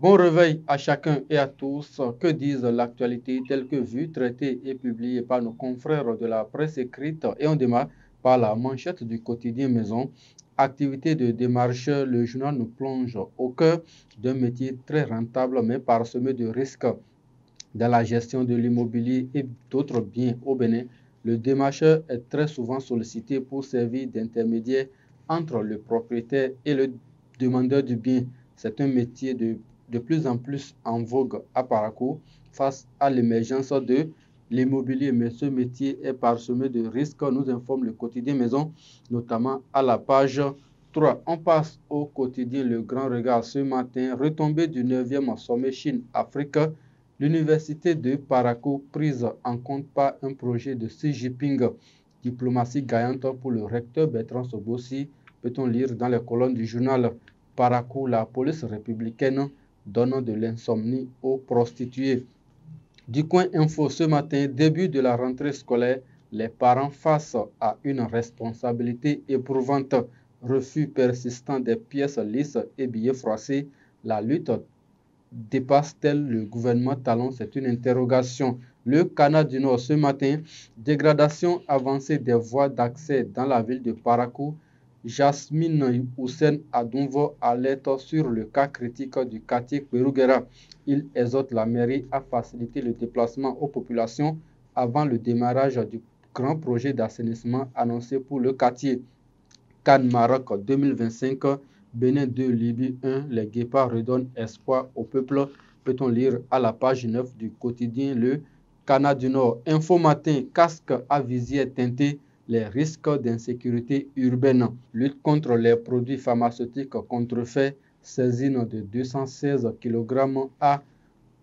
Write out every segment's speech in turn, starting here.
Bon réveil à chacun et à tous. Que disent l'actualité telle que vue, traitée et publiée par nos confrères de la presse écrite? Et on démarre par la manchette du quotidien Maison. Activité de démarcheur, le journal nous plonge au cœur d'un métier très rentable mais parsemé de risques dans la gestion de l'immobilier et d'autres biens au Bénin. Le démarcheur est très souvent sollicité pour servir d'intermédiaire entre le propriétaire et le demandeur du bien. C'est un métier de plus en plus en vogue à Parakou face à l'émergence de l'immobilier. Mais ce métier est parsemé de risques, nous informe le quotidien Maison, notamment à la page 3. On passe au quotidien Le Grand Regard ce matin. Retombée du 9e sommet Chine-Afrique. L'université de Parakou prise en compte par un projet de Xi Jinping. Diplomatie gagnante pour le recteur Bertrand Sobossi, peut-on lire dans les colonnes du journal Parakou. La police républicaine donne de l'insomnie aux prostituées. Du coin info ce matin, début de la rentrée scolaire, les parents face à une responsabilité éprouvante. Refus persistant des pièces lisses et billets froissés, la lutte dépasse-t-elle le gouvernement Talon? C'est une interrogation. Le Canada du Nord ce matin, dégradation avancée des voies d'accès dans la ville de Parakou. Jasmine Hussein Adunvo alerte sur le cas critique du quartier Kweruguera. Il exhorte la mairie à faciliter le déplacement aux populations avant le démarrage du grand projet d'assainissement annoncé pour le quartier. CAN Maroc 2025, Bénin 2, Libye 1, les guépards redonnent espoir au peuple, peut-on lire à la page 9 du quotidien Le Canada du Nord. Info matin, casque à visière teintée, les risques d'insécurité urbaine, lutte contre les produits pharmaceutiques contrefaits, saisine de 216 kg à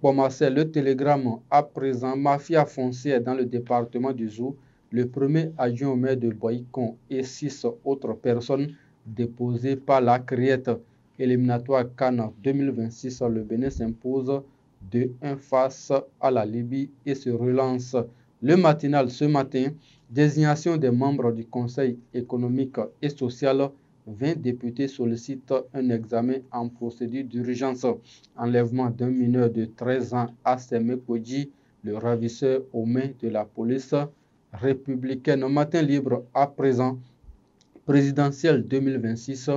Pomassé. Le télégramme à présent, mafia foncière dans le département du Zou. Le premier adjoint au maire de Boïcon et 6 autres personnes déposées par la Criette. Éliminatoire Cannes 2026, le Bénin s'impose 2-1 face à la Libye et se relance. Le matinal ce matin, désignation des membres du Conseil économique et social. 20 députés sollicitent un examen en procédure d'urgence. Enlèvement d'un mineur de 13 ans à Semekodji, le ravisseur aux mains de la police républicaine. Matin libre à présent, présidentielle 2026.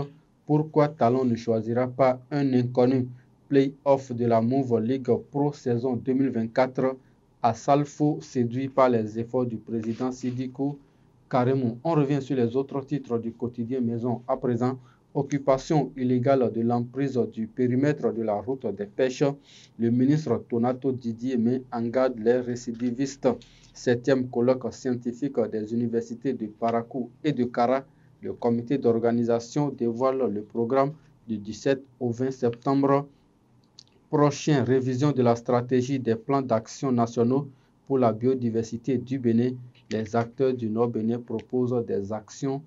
Pourquoi Talon ne choisira pas un inconnu? Play-off de la Move League Pro saison 2024. À Salfo, séduit par les efforts du président Sidikou Karimou. On revient sur les autres titres du quotidien Maison à présent. Occupation illégale de l'emprise du périmètre de la route des pêches. Le ministre Tonato Didier met en garde les récidivistes. 7e colloque scientifique des universités de Parakou et de Kara. Le comité d'organisation dévoile le programme du 17 au 20 septembre prochain. Révision de la stratégie des plans d'action nationaux pour la biodiversité du Bénin. Les acteurs du Nord-Bénin proposent des actions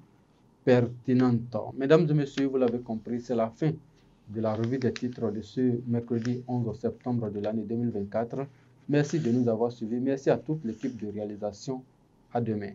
pertinentes. Mesdames et messieurs, vous l'avez compris, c'est la fin de la revue des titres de ce mercredi 11 septembre de l'année 2024. Merci de nous avoir suivis. Merci à toute l'équipe de réalisation. À demain.